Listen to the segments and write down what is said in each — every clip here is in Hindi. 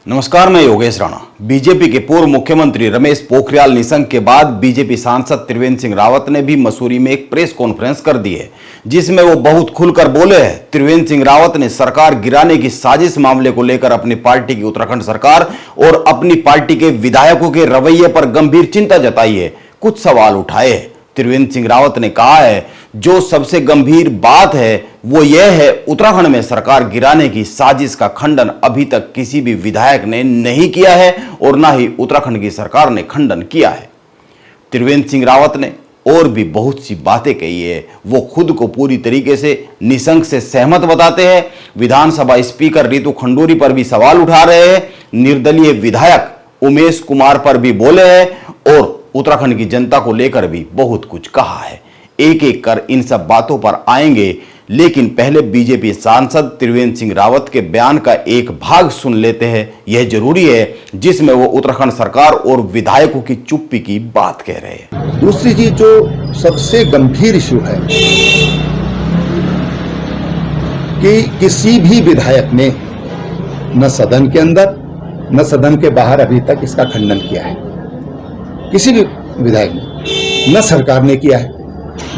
नमस्कार, मैं योगेश राणा। बीजेपी के पूर्व मुख्यमंत्री रमेश पोखरियाल निशंक के बाद बीजेपी सांसद त्रिवेंद्र सिंह रावत ने भी मसूरी में एक प्रेस कॉन्फ्रेंस कर दी है, जिसमें वो बहुत खुलकर बोले हैं। त्रिवेंद्र सिंह रावत ने सरकार गिराने की साजिश मामले को लेकर अपनी पार्टी की उत्तराखंड सरकार और अपनी पार्टी के विधायकों के रवैये पर गंभीर चिंता जताई है, कुछ सवाल उठाए हैं। त्रिवेंद्र सिंह रावत ने कहा है, जो सबसे गंभीर बात है वो यह है, उत्तराखंड में सरकार गिराने की साजिश का खंडन अभी तक किसी भी विधायक ने नहीं किया है और ना ही उत्तराखंड की सरकार ने खंडन किया है। त्रिवेंद्र सिंह रावत ने और भी बहुत सी बातें कही है। वो खुद को पूरी तरीके से निशंक से सहमत बताते हैं। विधानसभा स्पीकर रितु खंडूरी पर भी सवाल उठा रहे हैं। निर्दलीय विधायक उमेश कुमार पर भी बोले हैं और उत्तराखंड की जनता को लेकर भी बहुत कुछ कहा है। एक एक कर इन सब बातों पर आएंगे, लेकिन पहले बीजेपी सांसद त्रिवेंद्र सिंह रावत के बयान का एक भाग सुन लेते हैं। यह जरूरी है, जिसमें वो उत्तराखंड सरकार और विधायकों की चुप्पी की बात कह रहे हैं। दूसरी चीज जो सबसे गंभीर इशू है कि किसी भी विधायक ने न सदन के अंदर न सदन के बाहर अभी तक इसका खंडन किया है। किसी भी विधायक ने, न सरकार ने किया है।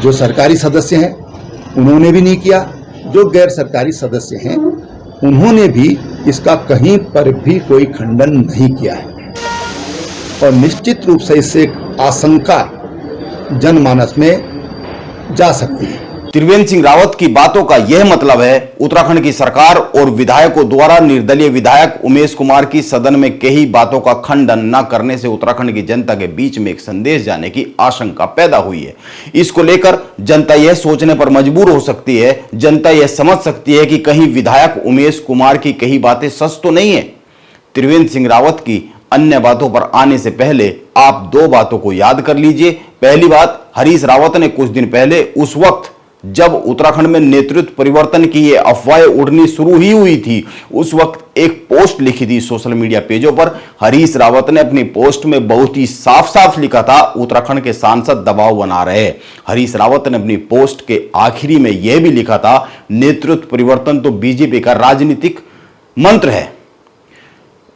जो सरकारी सदस्य हैं उन्होंने भी नहीं किया, जो गैर सरकारी सदस्य हैं उन्होंने भी इसका कहीं पर भी कोई खंडन नहीं किया है। और निश्चित रूप से इससे एक आशंका जनमानस में जा सकती है। त्रिवेंद्र सिंह रावत की बातों का यह मतलब है, उत्तराखंड की सरकार और विधायकों द्वारा निर्दलीय विधायक उमेश कुमार की सदन में कही बातों का खंडन न करने से उत्तराखंड की जनता के बीच में एक संदेश जाने की आशंका पैदा हुई है। इसको लेकर जनता यह सोचने पर मजबूर हो सकती है, जनता यह समझ सकती है कि कहीं विधायक उमेश कुमार की कही बातें सच तो नहीं है। त्रिवेंद्र सिंह रावत की अन्य बातों पर आने से पहले आप दो बातों को याद कर लीजिए। पहली बात, हरीश रावत ने कुछ दिन पहले, उस वक्त जब उत्तराखंड में नेतृत्व परिवर्तन की ये अफवाहें उड़नी शुरू ही हुई थी, उस वक्त एक पोस्ट लिखी थी सोशल मीडिया पेजों पर। हरीश रावत ने अपनी पोस्ट में बहुत ही साफ साफ लिखा था, उत्तराखंड के सांसद दबाव बना रहे हैं। हरीश रावत ने अपनी पोस्ट के आखिरी में यह भी लिखा था, नेतृत्व परिवर्तन तो बीजेपी का राजनीतिक मंत्र है।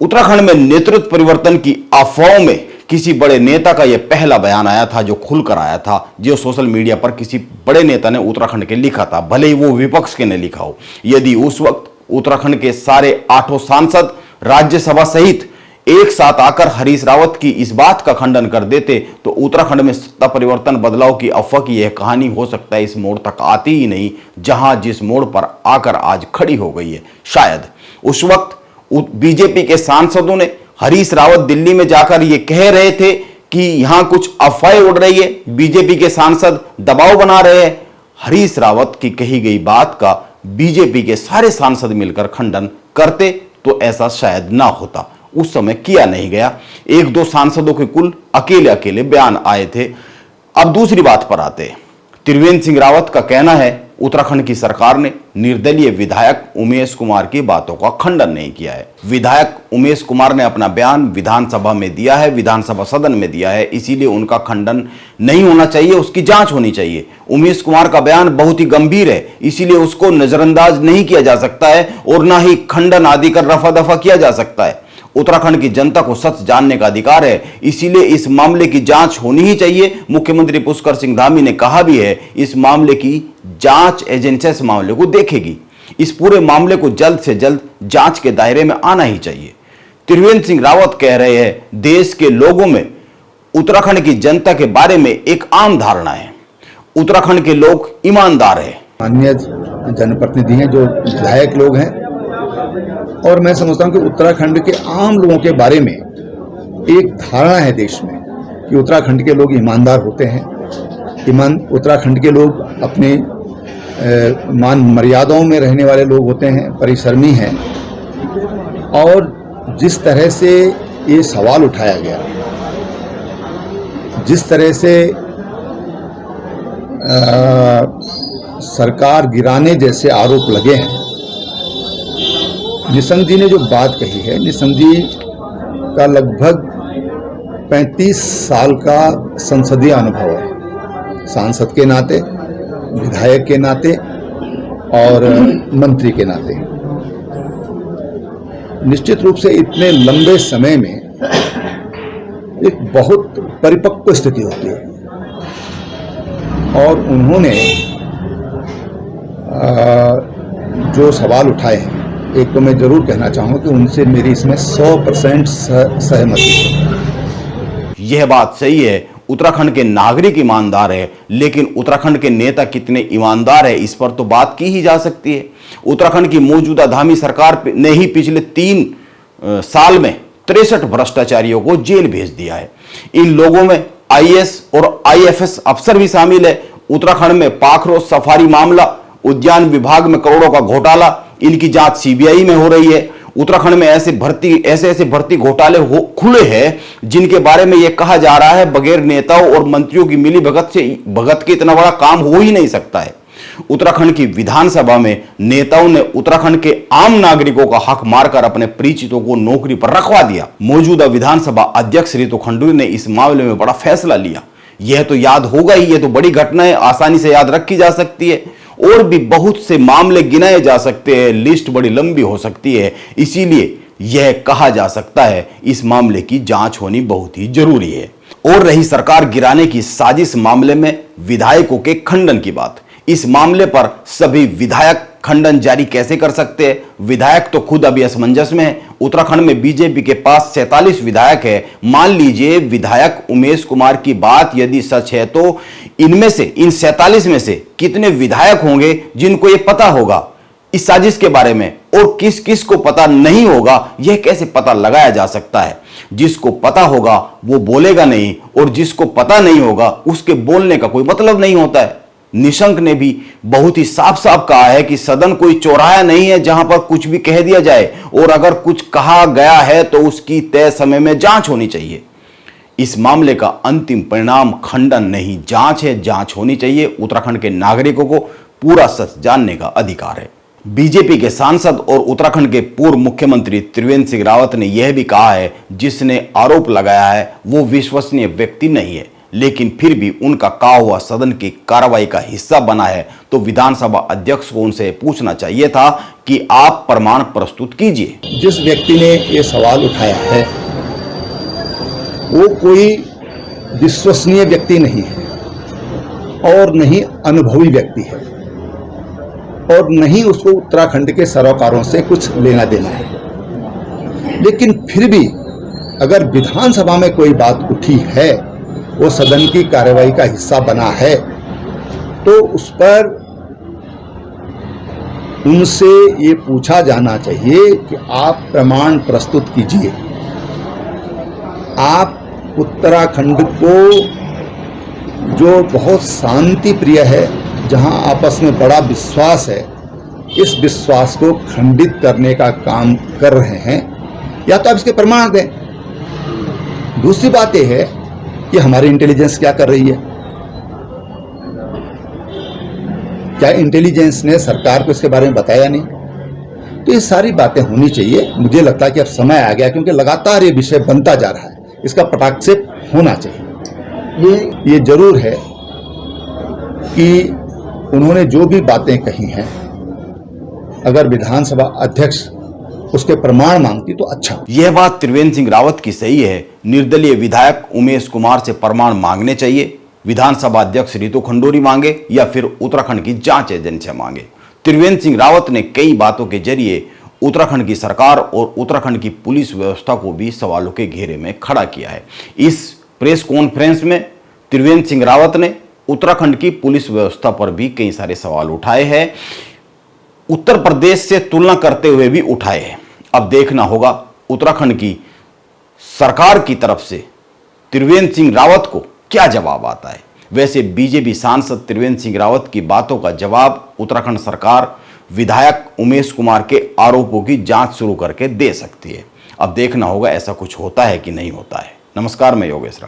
उत्तराखंड में नेतृत्व परिवर्तन की अफवाहों में किसी बड़े नेता का यह पहला बयान आया था, जो खुलकर आया था, जो सोशल मीडिया पर किसी बड़े नेता ने उत्तराखंड के लिखा था, भले ही वो विपक्ष के ने लिखा हो। यदि उस वक्त उत्तराखंड के सारे 8 सांसद राज्यसभा सहित एक साथ आकर हरीश रावत की इस बात का खंडन कर देते, तो उत्तराखंड में सत्ता परिवर्तन बदलाव की अफवाह की यह कहानी हो सकता है इस मोड़ तक आती ही नहीं, जहां जिस मोड़ पर आकर आज खड़ी हो गई है। शायद उस वक्त बीजेपी के सांसदों ने हरीश रावत दिल्ली में जाकर ये कह रहे थे कि यहां कुछ अफवाहें उड़ रही है, बीजेपी के सांसद दबाव बना रहे हैं। हरीश रावत की कही गई बात का बीजेपी के सारे सांसद मिलकर खंडन करते तो ऐसा शायद ना होता। उस समय किया नहीं गया। 1-2 सांसदों के कुल अकेले अकेले बयान आए थे। अब दूसरी बात पर आते हैं। त्रिवेंद्र सिंह रावत का कहना है, उत्तराखंड की सरकार ने निर्दलीय विधायक उमेश कुमार की बातों का खंडन नहीं किया है। विधायक उमेश कुमार ने अपना बयान विधानसभा में दिया है, विधानसभा सदन में दिया है, इसीलिए उनका खंडन नहीं होना चाहिए, उसकी जांच होनी चाहिए। उमेश कुमार का बयान बहुत ही गंभीर है, इसीलिए उसको नजरअंदाज नहीं किया जा सकता है और ना ही खंडन आदि कर रफा दफा किया जा सकता है। उत्तराखंड की जनता को सच जानने का अधिकार है, इसीलिए इस मामले की जांच होनी ही चाहिए। मुख्यमंत्री पुष्कर सिंह धामी ने कहा भी है, इस मामले की जांच एजेंसी इस मामले को देखेगी। इस पूरे मामले को जल्द से जल्द जांच के दायरे में आना ही चाहिए। त्रिवेंद्र सिंह रावत कह रहे हैं, देश के लोगों में उत्तराखंड की जनता के बारे में एक आम धारणा है, उत्तराखंड के लोग ईमानदार है। माननीय जनप्रतिनिधि हैं, जो विधायक लोग हैं, और मैं समझता हूं कि उत्तराखंड के आम लोगों के बारे में एक धारणा है देश में कि उत्तराखंड के लोग ईमानदार होते हैं। उत्तराखंड के लोग अपने मान मर्यादाओं में रहने वाले लोग होते हैं, परिश्रमी हैं। और जिस तरह से ये सवाल उठाया गया, जिस तरह से सरकार गिराने जैसे आरोप लगे हैं, निशंक जी ने जो बात कही है, निशंक जी का लगभग 35 साल का संसदीय अनुभव है, सांसद के नाते, विधायक के नाते और मंत्री के नाते। निश्चित रूप से इतने लंबे समय में एक बहुत परिपक्व स्थिति होती है और उन्होंने जो सवाल उठाए हैं, एक तो मैं जरूर कहना चाहूँगा कि उनसे मेरी इसमें 100% सहमति है। यह बात सही है, उत्तराखंड के नागरिक ईमानदार है, लेकिन उत्तराखंड के नेता कितने ईमानदार है इस पर तो बात की ही जा सकती है। उत्तराखंड की मौजूदा धामी सरकार ने ही पिछले 3 साल में 63 भ्रष्टाचारियों को जेल भेज दिया है। इन लोगों में IAS और IFS अफसर भी शामिल है। उत्तराखंड में पाखरो सफारी मामला, उद्यान विभाग में करोड़ों का घोटाला, इनकी जांच CBI में हो रही है। उत्तराखंड में ऐसे भर्ती घोटाले खुले हैं जिनके बारे में यह कहा जा रहा है बगैर नेताओं और मंत्रियों की मिली भगत के इतना बड़ा काम हो ही नहीं सकता है। उत्तराखंड की विधानसभा में नेताओं ने उत्तराखंड के आम नागरिकों का हक मारकर अपने परिचितों को नौकरी पर रखवा दिया। मौजूदा विधानसभा अध्यक्ष रितु खंडूरी ने इस मामले में बड़ा फैसला लिया। यह तो याद होगा ही, यह तो बड़ी घटना है, आसानी से याद रखी जा सकती है। और भी बहुत से मामले गिनाए जा सकते हैं, लिस्ट बड़ी लंबी हो सकती है। इसीलिए यह कहा जा सकता है इस मामले की जांच होनी बहुत ही जरूरी है। और रही सरकार गिराने की साजिश मामले में विधायकों के खंडन की बात, इस मामले पर सभी विधायक खंडन जारी कैसे कर सकते हैं? विधायक तो खुद अभी असमंजस में है। उत्तराखंड में बीजेपी के पास 47 विधायक है। मान लीजिए विधायक उमेश कुमार की बात यदि सच है तो इनमें से, इन 47 में से कितने विधायक होंगे जिनको यह पता होगा इस साजिश के बारे में, और किस किस को पता नहीं होगा यह कैसे पता लगाया जा सकता है? जिसको पता होगा वो बोलेगा नहीं, और जिसको पता नहीं होगा उसके बोलने का कोई मतलब नहीं होता है। निशंक ने भी बहुत ही साफ साफ कहा है कि सदन कोई चौराहा नहीं है जहां पर कुछ भी कह दिया जाए, और अगर कुछ कहा गया है तो उसकी तय समय में जांच होनी चाहिए। इस मामले का अंतिम परिणाम खंडन नहीं, जांच है, जांच होनी चाहिए। उत्तराखंड के नागरिकों को पूरा सच जानने का अधिकार है। बीजेपी के सांसद और उत्तराखंड के पूर्व मुख्यमंत्री त्रिवेंद्र सिंह रावत ने यह भी कहा है, जिसने आरोप लगाया है वो विश्वसनीय व्यक्ति नहीं है, लेकिन फिर भी उनका कहा हुआ सदन की कार्रवाई का हिस्सा बना है, तो विधानसभा अध्यक्ष को उनसे पूछना चाहिए था कि आप प्रमाण प्रस्तुत कीजिए। जिस व्यक्ति ने ये सवाल उठाया है वो कोई विश्वसनीय व्यक्ति नहीं है और नहीं अनुभवी व्यक्ति है, और नहीं उसको उत्तराखंड के सरोकारों से कुछ लेना देना है। लेकिन फिर भी अगर विधानसभा में कोई बात उठी है, वो सदन की कार्रवाई का हिस्सा बना है, तो उस पर उनसे ये पूछा जाना चाहिए कि आप प्रमाण प्रस्तुत कीजिए। आप उत्तराखंड को, जो बहुत शांति प्रिय है, जहां आपस में बड़ा विश्वास है, इस विश्वास को खंडित करने का काम कर रहे हैं, या तो आप इसके प्रमाण दें। दूसरी बात यह है कि हमारी इंटेलिजेंस क्या कर रही है। क्या इंटेलिजेंस ने सरकार को इसके बारे में बताया नहीं? तो ये सारी बातें होनी चाहिए। मुझे लगता है कि अब समय आ गया, क्योंकि लगातार ये विषय बनता जा रहा है, इसका पटाक्षेप होना चाहिए। ये जरूर है कि उन्होंने जो भी बातें कही हैं, अगर विधानसभा अध्यक्ष उसके प्रमाण मांगती तो अच्छा। यह बात त्रिवेंद्र सिंह रावत की सही है। निर्दलीय विधायक उमेश कुमार से प्रमाण मांगने चाहिए। विधानसभा अध्यक्ष रितु खंडूरी मांगे या फिर उत्तराखंड की जांच एजेंसी मांगे। त्रिवेंद्र सिंह रावत ने कई बातों के जरिए उत्तराखंड की सरकार और उत्तराखंड की पुलिस व्यवस्था को भी सवालों के घेरे में खड़ा किया है। इस प्रेस कॉन्फ्रेंस में त्रिवेंद्र सिंह रावत ने उत्तराखंड की पुलिस व्यवस्था पर भी कई सारे सवाल उठाए हैं, उत्तर प्रदेश से तुलना करते हुए भी उठाए हैं। अब देखना होगा उत्तराखंड की सरकार की तरफ से त्रिवेंद्र सिंह रावत को क्या जवाब आता है। वैसे बीजेपी सांसद त्रिवेंद्र सिंह रावत की बातों का जवाब उत्तराखंड सरकार विधायक उमेश कुमार के आरोपों की जांच शुरू करके दे सकती है। अब देखना होगा ऐसा कुछ होता है कि नहीं होता है। नमस्कार, मैं योगेश राणा।